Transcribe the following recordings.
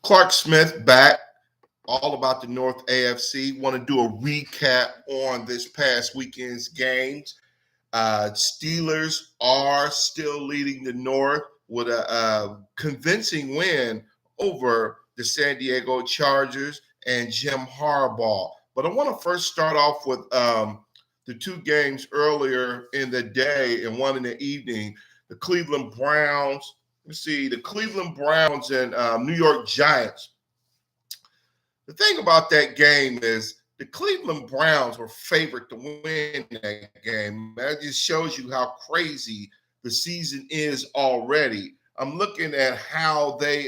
Clark Smith back, all about the North A.F.C. Want to do a recap on this past weekend's games. Steelers are still leading the North with a convincing win over the San Diego Chargers and Jim Harbaugh. But I want to first start off with the two games earlier in the day and one in the evening. The Cleveland Browns. Let's see, the Cleveland Browns and New York Giants. The thing about that game is the Cleveland Browns were favored to win that game. That just shows you how crazy the season is already. I'm looking at how they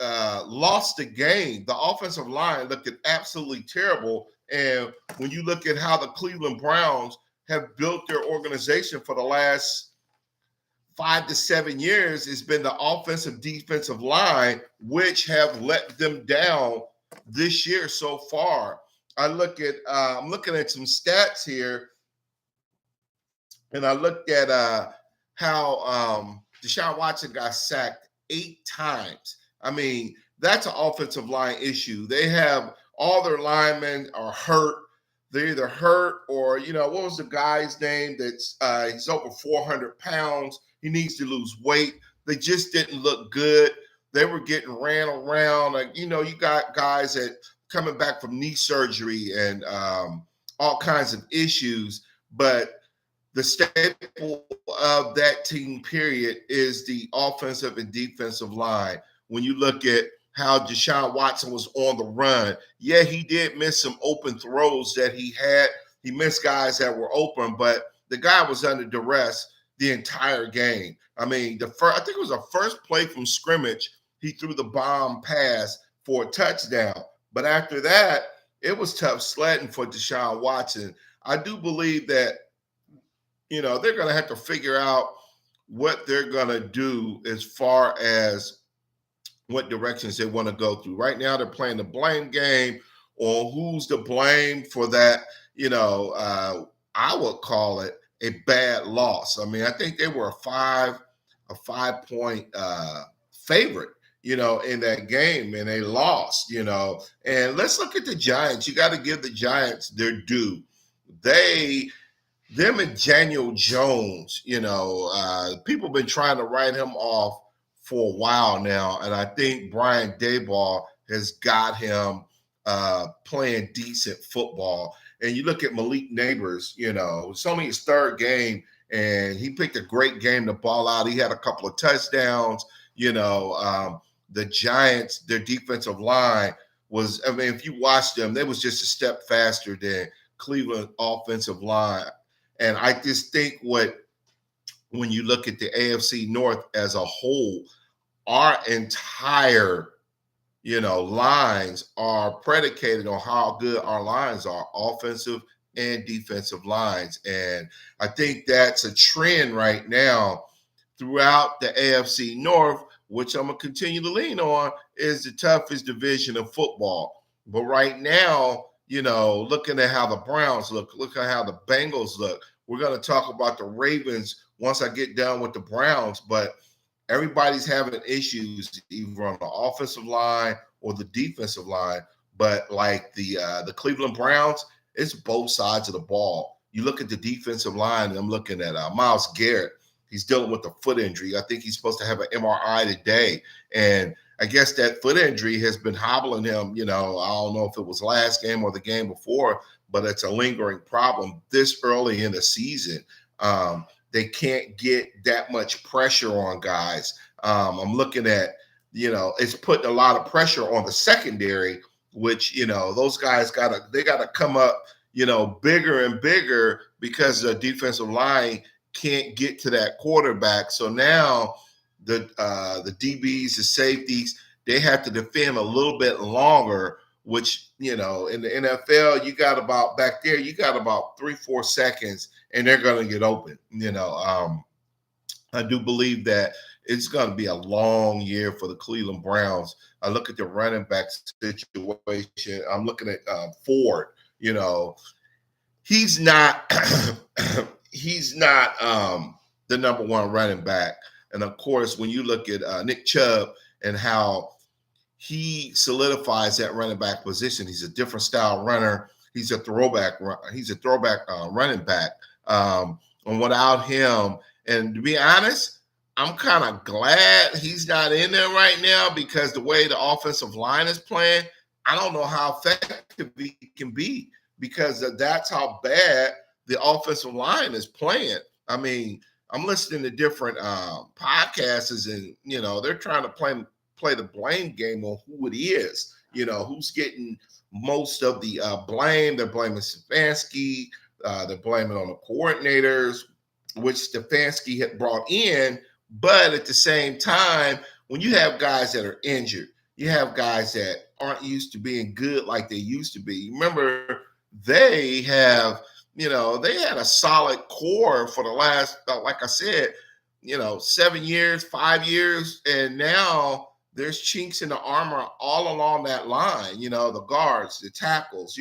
lost the game. The offensive line looked absolutely terrible. And when you look at how the Cleveland Browns have built their organization for the last 5 to 7 years, it's been the offensive defensive line which have let them down this year so far. I'm looking at some stats here, and I looked at how Deshaun Watson got sacked 8 times. I mean, that's an offensive line issue. They have all their linemen are hurt. They're either hurt or, what was the guy's name that's he's over 400 pounds. He needs to lose weight. They just didn't look good. They were getting ran around. You got guys that coming back from knee surgery and all kinds of issues. But the staple of that team, period, is the offensive and defensive line. When you look at how Deshaun Watson was on the run, yeah, he did miss some open throws that he had. He missed guys that were open, but the guy was under duress the entire game. I mean, I think it was the first play from scrimmage, he threw the bomb pass for a touchdown. But after that, it was tough sledding for Deshaun Watson. I do believe that, they're going to have to figure out what they're going to do as far as what directions they want to go through. Right now, they're playing the blame game on who's to blame for that. I would call it a bad loss. I mean, I think they were a 5-point favorite, in that game, and they lost, And let's look at the Giants. You got to give the Giants their due. Them and Daniel Jones, people have been trying to write him off for a while now, and I think Brian Daboll has got him playing decent football. And you look at Malik Neighbors, it's only his third game, and he picked a great game to ball out. He had a couple of touchdowns. The Giants, their defensive line was, if you watch them, they was just a step faster than Cleveland offensive line. And I just think when you look at the A.F.C. North as a whole, our entire lines are predicated on how good our lines are, offensive and defensive lines. And I think that's a trend right now throughout the AFC North, which I'm going to continue to lean on, is the toughest division of football. But right now, looking at how the Browns look at how the Bengals look. We're going to talk about the Ravens once I get done with the Browns, but everybody's having issues either on the offensive line or the defensive line. But like the Cleveland Browns, it's both sides of the ball. You look at the defensive line, and I'm looking at Myles Garrett. He's dealing with a foot injury. I think he's supposed to have an MRI today. And I guess that foot injury has been hobbling him. I don't know if it was last game or the game before, but it's a lingering problem this early in the season. They can't get that much pressure on guys. I'm looking at, it's putting a lot of pressure on the secondary, which, those guys got to come up, bigger and bigger because the defensive line can't get to that quarterback. So now the DBs, the safeties, they have to defend a little bit longer, which, in the NFL, you got about 3-4 seconds and they're going to get open. I do believe that it's going to be a long year for the Cleveland Browns. I look at the running back situation. I'm looking at Ford. He's not the number one running back. And of course, when you look at Nick Chubb and how he solidifies that running back position. He's a different style runner. He's a throwback. He's a throwback running back. And without him, and to be honest, I'm kind of glad he's not in there right now because the way the offensive line is playing, I don't know how effective he can be because that's how bad the offensive line is playing. I mean, I'm listening to different podcasts, and they're trying to play the blame game on who it is. Who's getting most of the blame. They're blaming Stefanski. They're blaming on the coordinators, which Stefanski had brought in. But at the same time, when you have guys that are injured, you have guys that aren't used to being good like they used to be. Remember, they have, they had a solid core for the last, like I said, 7 years, 5 years, and now there's chinks in the armor all along that line. The guards, the tackles,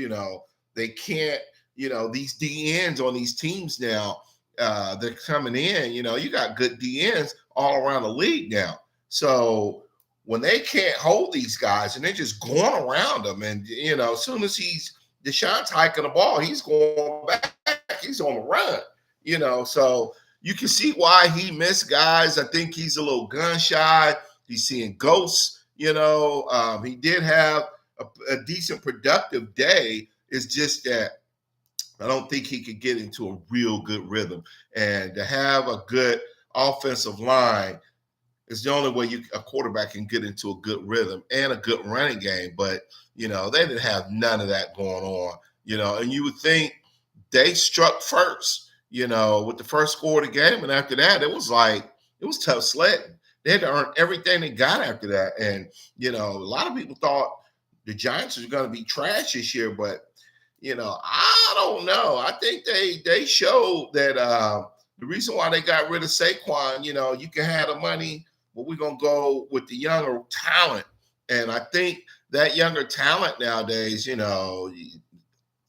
they can't, these DNs on these teams now, they're coming in, you got good DNs all around the league now. So when they can't hold these guys and they're just going around them, and, as soon as Deshaun's hiking the ball, he's going back, he's on the run, so you can see why he missed guys. I think he's a little gun shy. He's seeing ghosts, he did have a decent productive day. It's just that I don't think he could get into a real good rhythm. And to have a good offensive line is the only way a quarterback can get into a good rhythm and a good running game. But, they didn't have none of that going on, and you would think they struck first, with the first score of the game. And after that, it was tough sledding. They had to earn everything they got after that. And, a lot of people thought the Giants were going to be trash this year, but I don't know. I think they showed that the reason why they got rid of Saquon, you can have the money, but we're going to go with the younger talent. And I think that younger talent nowadays,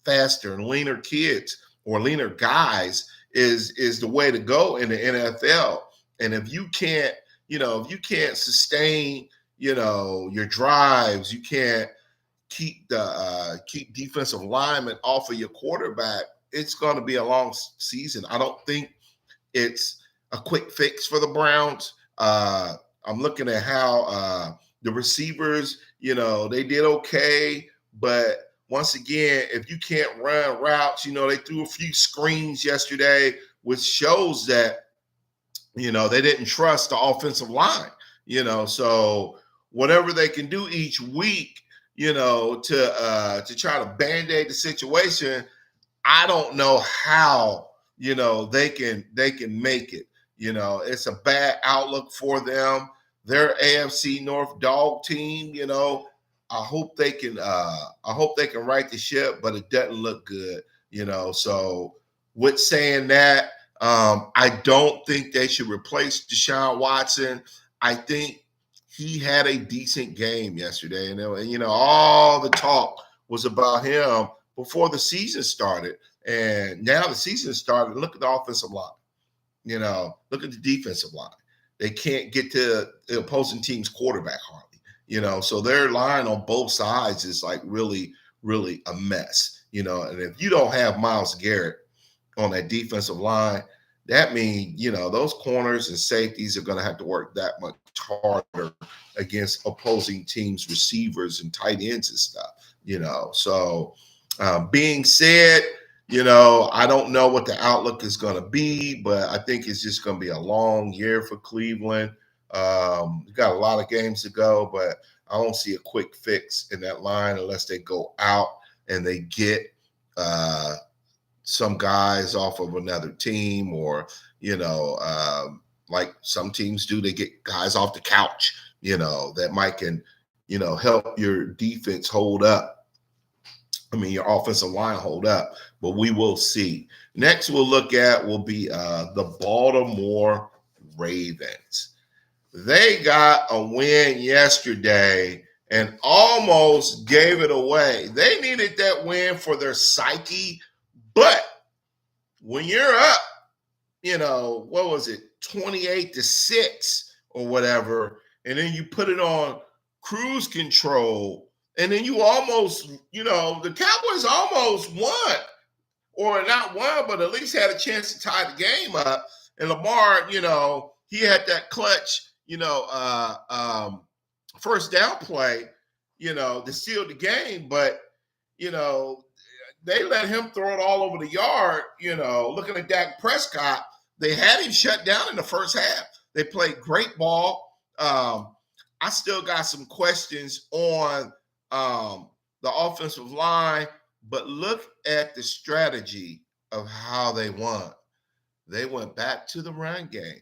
faster and leaner kids or leaner guys is the way to go in the NFL. And if you can't sustain, your drives, you can't keep defensive linemen off of your quarterback, it's going to be a long season. I don't think it's a quick fix for the Browns. I'm looking at how the receivers, they did okay, but once again, if you can't run routes, they threw a few screens yesterday, which shows that, they didn't trust the offensive line, so whatever they can do each week, to try to band-aid the situation, I don't know how, they can make it. It's a bad outlook for them. Their A.F.C. North dog team, I hope they can right the ship, but it doesn't look good, So with saying that, I don't think they should replace Deshaun Watson. I think he had a decent game yesterday, and all the talk was about him before the season started, and now the season started. Look at the offensive line, look at the defensive line. They can't get to the opposing team's quarterback hardly, so their line on both sides is like really, really a mess, and if you don't have Myles Garrett on that defensive line, that means, those corners and safeties are going to have to work that much harder against opposing teams' receivers and tight ends and stuff, So being said, I don't know what the outlook is going to be, but I think it's just going to be a long year for Cleveland. We've got a lot of games to go, but I don't see a quick fix in that line unless they go out and they get some guys off of another team, or like some teams do, they get guys off the couch, that might can help your defense hold up. I mean, your offensive line hold up, but we will see. Next we'll look at will be the Baltimore Ravens. They got a win yesterday and almost gave it away. They needed that win for their psyche, but when you're up, what was it, 28-6 or whatever, and then you put it on cruise control, and then you almost, the Cowboys almost won, or not won, but at least had a chance to tie the game up. And Lamar, he had that clutch, first down play, to seal the game, but you know, they let him throw it all over the yard. Looking at Dak Prescott, they had him shut down in the first half. They played great ball. I still got some questions on the offensive line, but look at the strategy of how they won. They went back to the run game,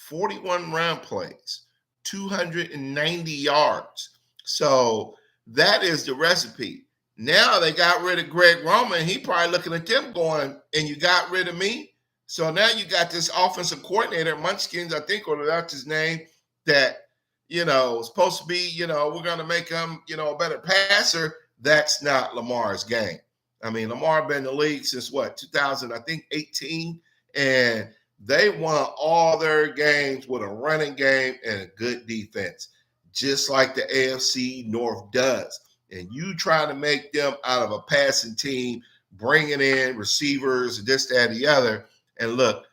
41 run plays, 290 yards. So that is the recipe. Now they got rid of Greg Roman. He probably looking at them going, and you got rid of me? So now you got this offensive coordinator, Munchkins, I think, or that's his name, that, supposed to be, we're going to make him, a better passer. That's not Lamar's game. I mean, Lamar been in the league since 2000, I think 18, and they won all their games with a running game and a good defense, just like the A.F.C. North does. And you trying to make them out of a passing team, bringing in receivers, this, that, and the other. And look,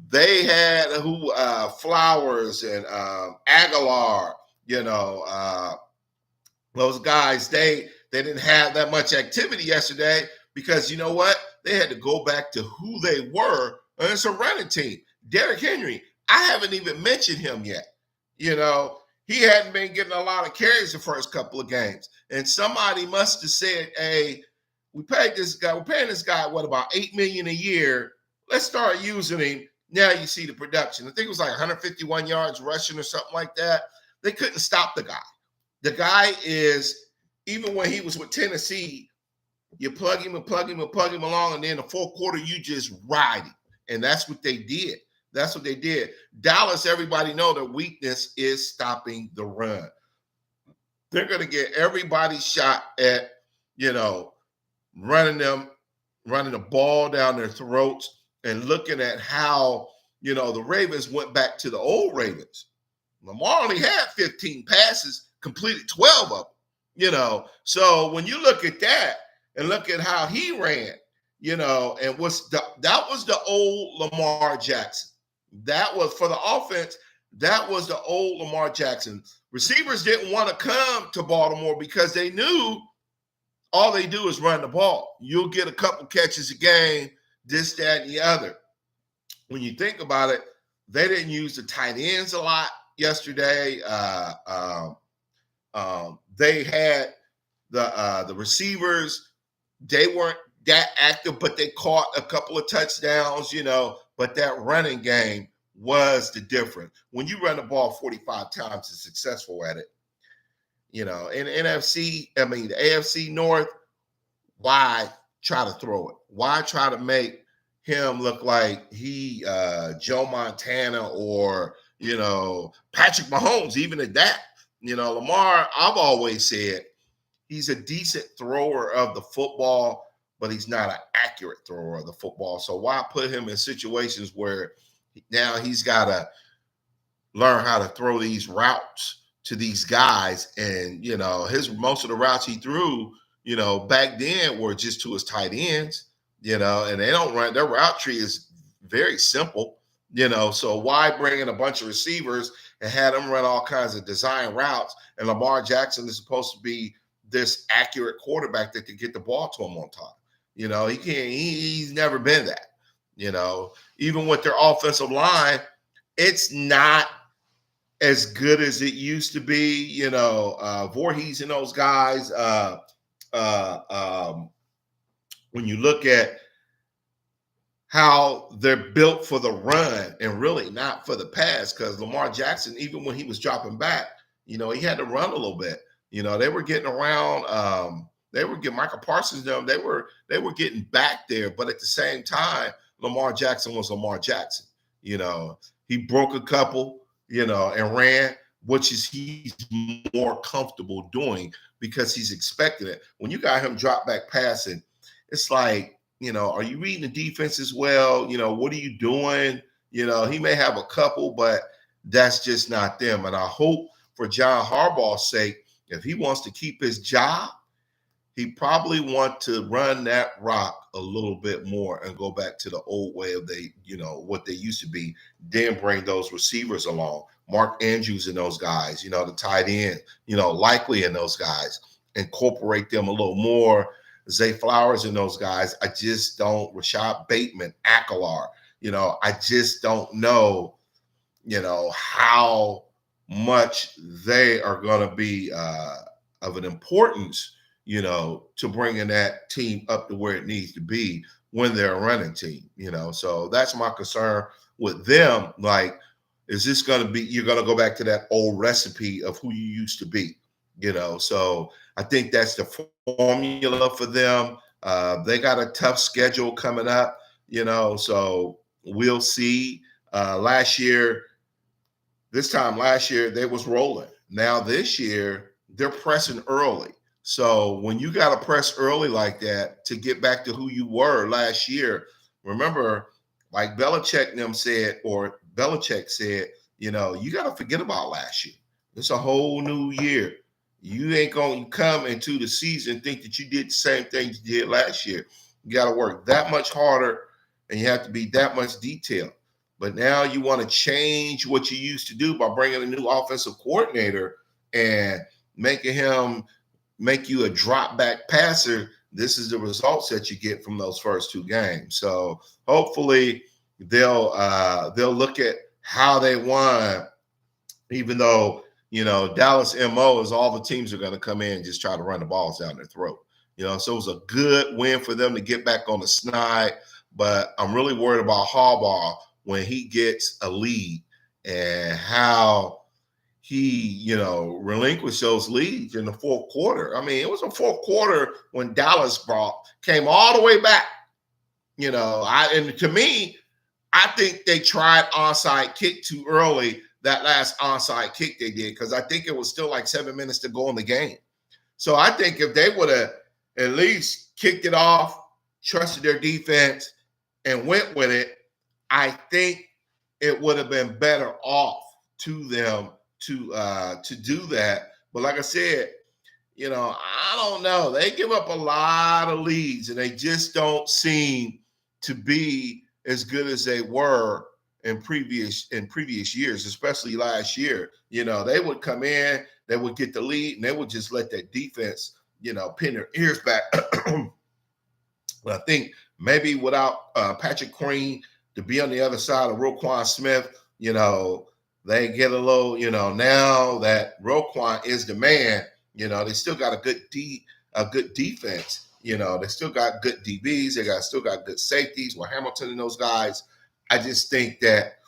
they had Flowers and Aguilar, those guys, they didn't have that much activity yesterday because you know what? They had to go back to who they were. And it's a running team. Derrick Henry, I haven't even mentioned him yet. He hadn't been getting a lot of carries the first couple of games. And somebody must have said, hey, we're paying this guy, about $8 million a year. Let's start using him. Now you see the production. I think it was like 151 yards rushing or something like that. They couldn't stop the guy. The guy is, even when he was with Tennessee, you plug him along, and then the fourth quarter, you just ride him. And that's what they did. Dallas, everybody know their weakness is stopping the run. They're going to get everybody shot at, running the ball down their throats, and looking at how, the Ravens went back to the old Ravens. Lamar only had 15 passes, completed 12 of them, So when you look at that and look at how he ran, and that was the old Lamar Jackson. That was for the offense. That was the old Lamar Jackson. Receivers didn't want to come to Baltimore because they knew all they do is run the ball. You'll get a couple catches a game, this, that, and the other. When you think about it, they didn't use the tight ends a lot yesterday. They had the receivers. They weren't that active, but they caught a couple of touchdowns, but that running game was the difference. When you run the ball 45 times and successful at it, in the A.F.C. North, why try to throw it? Why try to make him look like he Joe Montana or, Patrick Mahomes, even at that? Lamar, I've always said he's a decent thrower of the football, but he's not an accurate thrower of the football. So why put him in situations where now he's got to learn how to throw these routes to these guys? And, most of the routes he threw, back then were just to his tight ends, and they don't run. Their route tree is very simple, so why bring in a bunch of receivers and have them run all kinds of design routes? And Lamar Jackson is supposed to be this accurate quarterback that can get the ball to him on time. He can't. He's never been that. Even with their offensive line, it's not as good as it used to be. Voorhees and those guys. When you look at how they're built for the run and really not for the pass, because Lamar Jackson, even when he was dropping back, he had to run a little bit. They were getting around. They were getting Michael Parsons. They were getting back there, but at the same time, Lamar Jackson was Lamar Jackson. He broke a couple, and ran, which is he's more comfortable doing because he's expecting it. When you got him drop back passing, it's like, are you reading the defense as well? What are you doing? He may have a couple, but That's just not them. And I hope for John Harbaugh's sake, if he wants to keep his job, he probably want to run that rock a little bit more and go back to the old way of what they used to be, then bring those receivers along. Mark Andrews and those guys, the tight end, Likely and those guys, incorporate them a little more. Zay Flowers and those guys. I just don't, Rashad Bateman, Aguilar, I just don't know, how much they are going to be of an importance, to bringing that team up to where it needs to be when they're a running team, So that's my concern with them. Like, is this going to be, you're going to go back to that old recipe of who you used to be, So I think that's the formula for them. They got a tough schedule coming up, so we'll see. This time last year, they was rolling. Now this year, they're pressing early. So when you got to press early like that to get back to who you were last year, remember, like Belichick said, you got to forget about last year. It's a whole new year. You ain't going to come into the season and think that you did the same thing you did last year. You got to work that much harder, and you have to be that much detailed. But now you want to change what you used to do by bringing a new offensive coordinator and making him make you a drop back passer. This is the results that you get from those first two games. So hopefully they'll look at how they won, even though Dallas MO is all the teams are going to come in and just try to run the balls down their throat. So it was a good win for them to get back on the snide. But I'm really worried about Harbaugh when he gets a lead and how he, relinquished those leads in the fourth quarter. I mean, it was a fourth quarter when Dallas came all the way back. And to me, I think they tried onside kick too early, that last onside kick they did, because I think it was still like 7 minutes to go in the game. So I think if they would have at least kicked it off, trusted their defense, and went with it, I think it would have been better off to them to do that. But like I said, I don't know. They give up a lot of leads, and they just don't seem to be as good as they were in previous years, especially last year. They would come in, they would get the lead, and they would just let that defense, pin their ears back. But I think maybe without Patrick Queen to be on the other side of Roquan Smith, they get a little, now that Roquan is the man, they still got a good defense. They still got good DBs. They still got good safeties with Hamilton and those guys. I just think that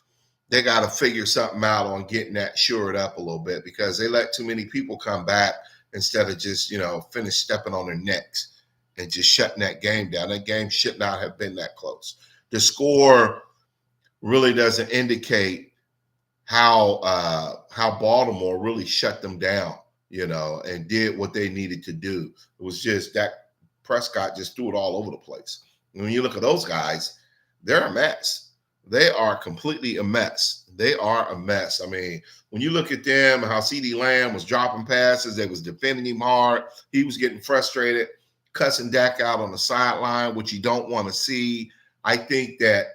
they got to figure something out on getting that shored up a little bit, because they let too many people come back instead of just, finish stepping on their necks and just shutting that game down. That game should not have been that close. The score really doesn't indicate how Baltimore really shut them down, and did what they needed to do. It was just that Prescott just threw it all over the place. And when you look at those guys, they're a mess. They are completely a mess. They are a mess. I mean, when you look at them, how CeeDee Lamb was dropping passes, they was defending him hard. He was getting frustrated, cussing Dak out on the sideline, which you don't want to see. I think that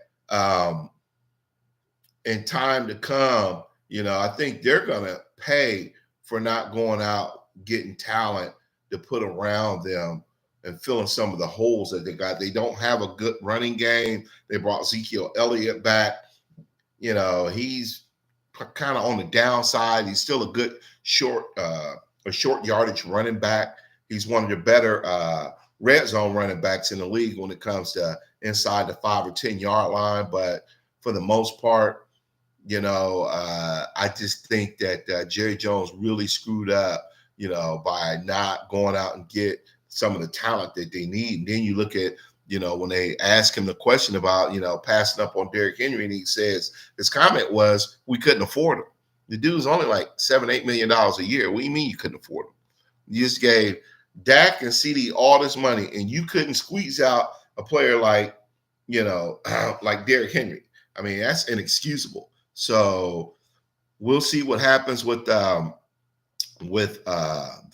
in time to come, I think they're going to pay for not going out, getting talent to put around them and filling some of the holes that they got. They don't have a good running game. They brought Ezekiel Elliott back. He's kind of on the downside. He's still a good short yardage running back. He's one of the better red zone running backs in the league when it comes to inside the 5 or 10 yard line. But for the most part, I just think that Jerry Jones really screwed up, by not going out and get some of the talent that they need. And then you look at, when they ask him the question about, passing up on Derrick Henry, and he says, his comment was, we couldn't afford him. The dude's only like $7-8 million a year. What do you mean you couldn't afford him? You just gave Dak and CD all this money, and you couldn't squeeze out a player like, like Derrick Henry. I mean, that's inexcusable. So we'll see what happens with the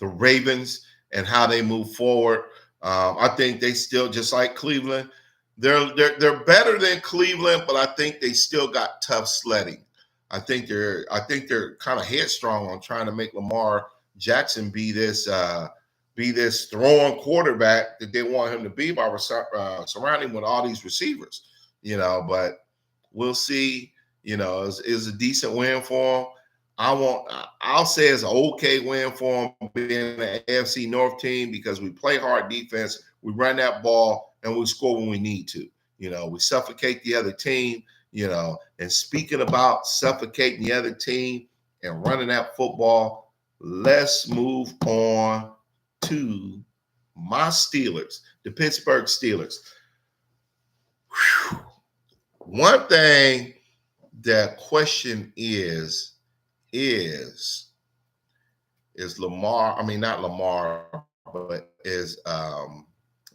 Ravens and how they move forward. I think they still, just like Cleveland, they're better than Cleveland, but I think they still got tough sledding. I think they're kind of headstrong on trying to make Lamar Jackson be this throwing quarterback that they want him to be by surrounding him with all these receivers. But we'll see. It's a decent win for him. I'll say it's an okay win for them being an A.F.C. North team because we play hard defense, we run that ball, and we score when we need to. We suffocate the other team. And speaking about suffocating the other team and running that football, let's move on to my Steelers, the Pittsburgh Steelers. Whew. One thing, the question is Lamar, I mean, not Lamar, but is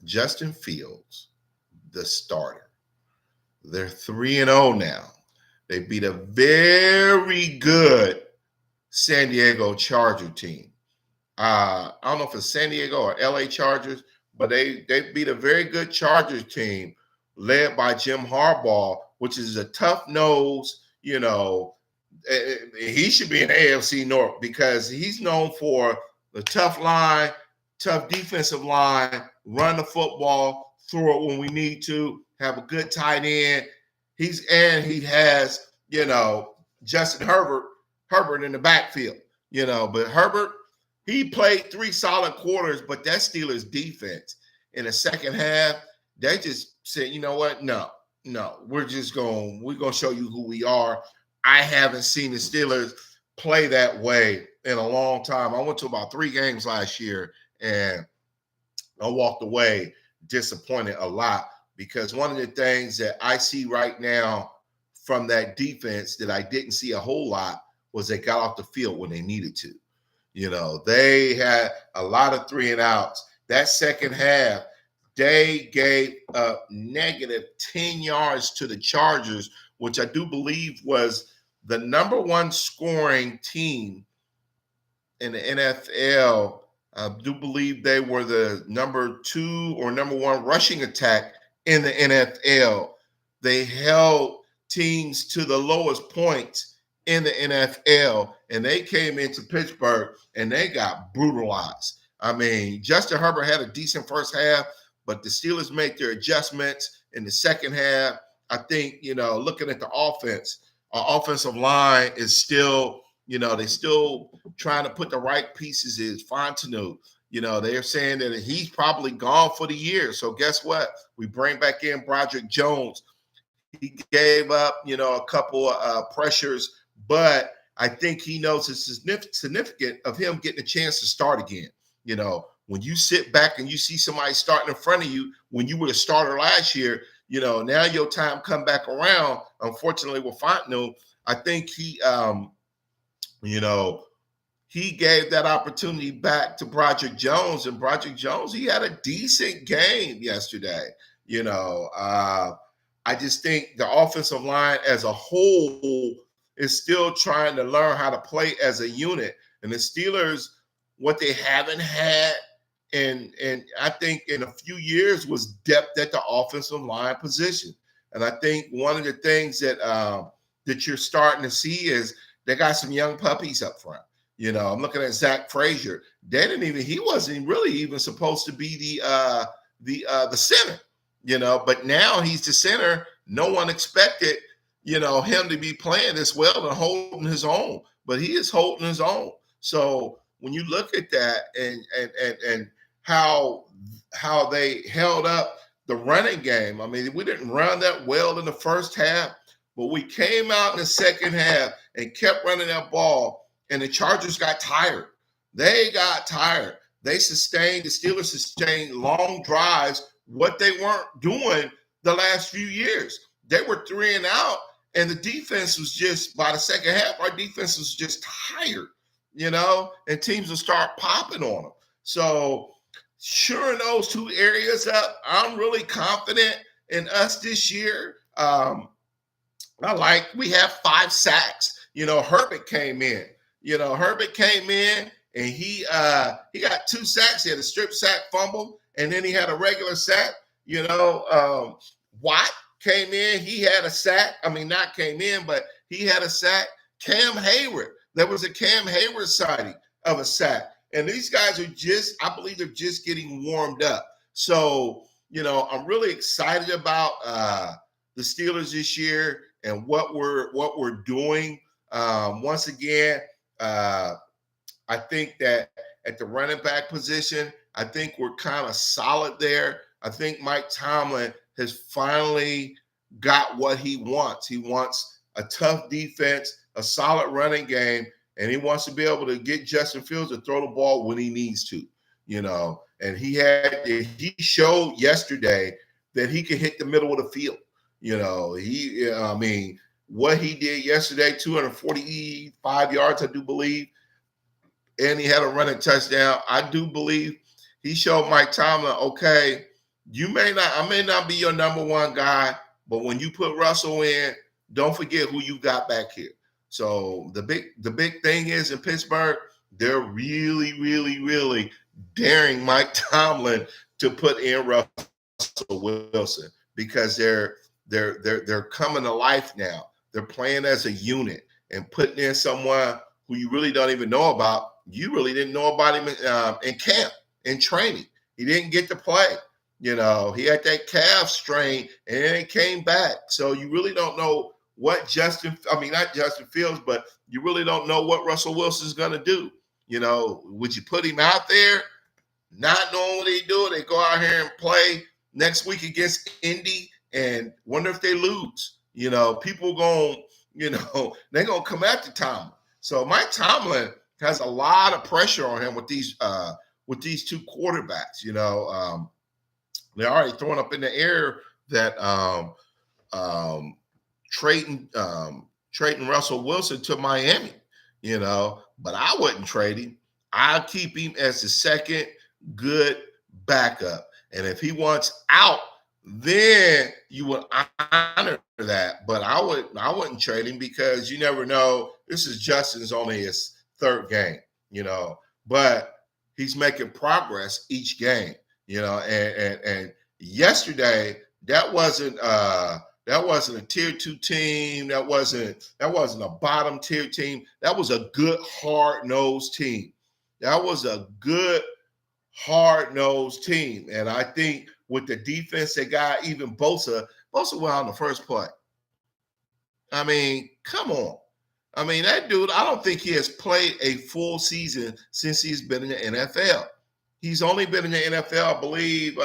Justin Fields the starter? They're 3-0 now. They beat a very good San Diego Charger team. I don't know if it's San Diego or LA Chargers, but they beat a very good Chargers team led by Jim Harbaugh, which is a tough nose, he should be in A.F.C. North because he's known for the tough line, tough defensive line, run the football, throw it when we need to, have a good tight end. He has, Justin Herbert in the backfield, but Herbert, he played 3 solid quarters, but that Steelers defense in the second half, they just said, you know what? No, we're going to show you who we are. I haven't seen the Steelers play that way in a long time. I went to about 3 games last year, and I walked away disappointed a lot because one of the things that I see right now from that defense that I didn't see a whole lot was they got off the field when they needed to. They had a lot of 3 and outs. That second half, they gave up negative 10 yards to the Chargers, which I do believe was the number 1 scoring team in the NFL. I do believe they were the number 2 or number 1 rushing attack in the NFL. They held teams to the lowest points in the NFL, and they came into Pittsburgh and they got brutalized. I mean, Justin Herbert had a decent first half, but the Steelers made their adjustments in the second half. I think, looking at the offense, our offensive line is still, they're still trying to put the right pieces in. Fontenot, they're saying that he's probably gone for the year. So guess what? We bring back in Broderick Jones. He gave up, a couple of pressures, but I think he knows it's significant of him getting a chance to start again. When you sit back and you see somebody starting in front of you when you were the starter last year, now your time come back around. Unfortunately, with Fontenot, I think he gave that opportunity back to Broderick Jones, and Broderick Jones, he had a decent game yesterday. I just think the offensive line as a whole is still trying to learn how to play as a unit. And the Steelers, what they haven't had, and I think in a few years, was depth at the offensive line position. And I think one of the things that you're starting to see is they got some young puppies up front. I'm looking at Zach Frazier. He wasn't really even supposed to be the center. But now he's the center. No one expected, him to be playing this well and holding his own, but he is holding his own. So when you look at that and how they held up the running game, I mean, we didn't run that well in the first half, but we came out in the second half and kept running that ball, and the Chargers got tired. They got tired. The Steelers sustained long drives, what they weren't doing the last few years. They were 3 and out, and the defense was just, by the second half, our defense was just tired, and teams will start popping on them. So sure, in those 2 areas up, I'm really confident in us this year. We have 5 sacks. Herbert came in. Herbert came in and he got 2 sacks. He had a strip sack, fumble, and then he had a regular sack. Watt came in. He had a sack. I mean, not came in, but he had a sack. Cam Hayward. There was a Cam Hayward sighting of a sack. And these guys I believe they're just getting warmed up. So, I'm really excited about the Steelers this year and what we're doing. Once again, I think that at the running back position, I think we're kind of solid there. I think Mike Tomlin has finally got what he wants. He wants a tough defense, a solid running game, and he wants to be able to get Justin Fields to throw the ball when he needs to, And he showed yesterday that he can hit the middle of the field. What he did yesterday, 245 yards, I do believe, and he had a running touchdown. I do believe he showed Mike Tomlin, okay, I may not be your number one guy, but when you put Russell in, don't forget who you got back here. So the big thing is in Pittsburgh, they're really, really, really daring Mike Tomlin to put in Russell Wilson because they're coming to life now. They're playing as a unit and putting in someone who you really don't even know about. You really didn't know about him in camp, in training. He didn't get to play. He had that calf strain and then it came back. So you really don't know what not Justin Fields, but you really don't know what Russell Wilson's going to do. Would you put him out there not knowing what they do? They go out here and play next week against Indy and wonder if they lose. People they're going to come after Tomlin. So Mike Tomlin has a lot of pressure on him with these 2 quarterbacks. They're already throwing up in the air that trading Russell Wilson to Miami. But I wouldn't trade him. I'll keep him as the second good backup. And if he wants out, then you would honor that. But I wouldn't trade him because you never know. This is Justin's only his 3rd game, but he's making progress each game, and yesterday that wasn't a tier 2 team. That wasn't a bottom tier team. That was a good hard-nosed team. That was a good hard-nosed team. And I think with the defense they got, even Bosa went on the first play. I mean, come on. I mean, that dude, I don't think he has played a full season since he's been in the NFL. He's only been in the NFL, I believe,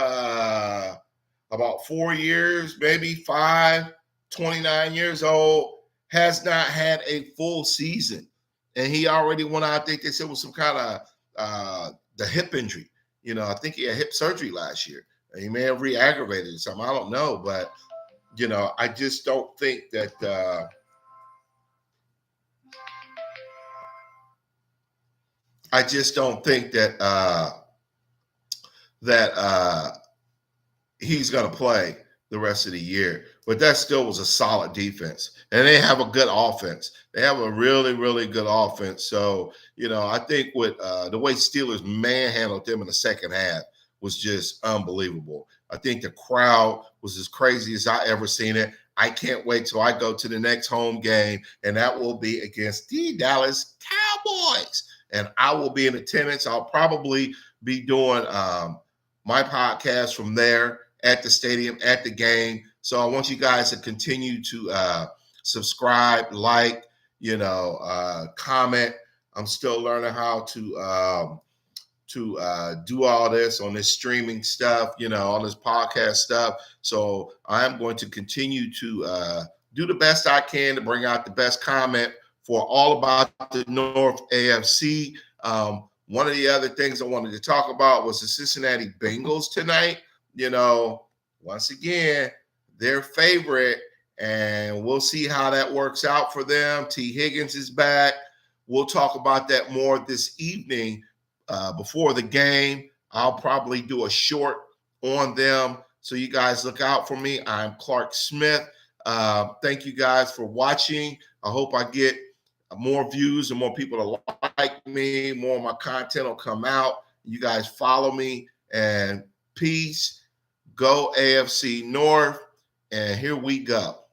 about 4 years, maybe 5, 29 years old, has not had a full season. And he already went out, I think they said, with some kind of the hip injury. I think he had hip surgery last year. He may have re-aggravated something. I don't know. But, I just don't think that he's going to play the rest of the year. But that still was a solid defense. And they have a good offense. They have a really, really good offense. So, I think with the way Steelers manhandled them in the second half was just unbelievable. I think the crowd was as crazy as I ever seen it. I can't wait till I go to the next home game, and that will be against the Dallas Cowboys. And I will be in attendance. I'll probably be doing my podcast from there at the stadium, at the game. So I want you guys to continue to subscribe, like, comment. I'm still learning how to do all this on this streaming stuff, on this podcast stuff. So I'm going to continue to do the best I can to bring out the best comment for All About the North A.F.C. One of the other things I wanted to talk about was the Cincinnati Bengals tonight. Once again, their favorite, and we'll see how that works out for them. T. Higgins is back. We'll talk about that more this evening before the game. I'll probably do a short on them, so you guys look out for me. I'm Clark Smith. Thank you guys for watching. I hope I get more views and more people to like me. More of my content will come out. You guys follow me, and peace. Go AFC North, and here we go.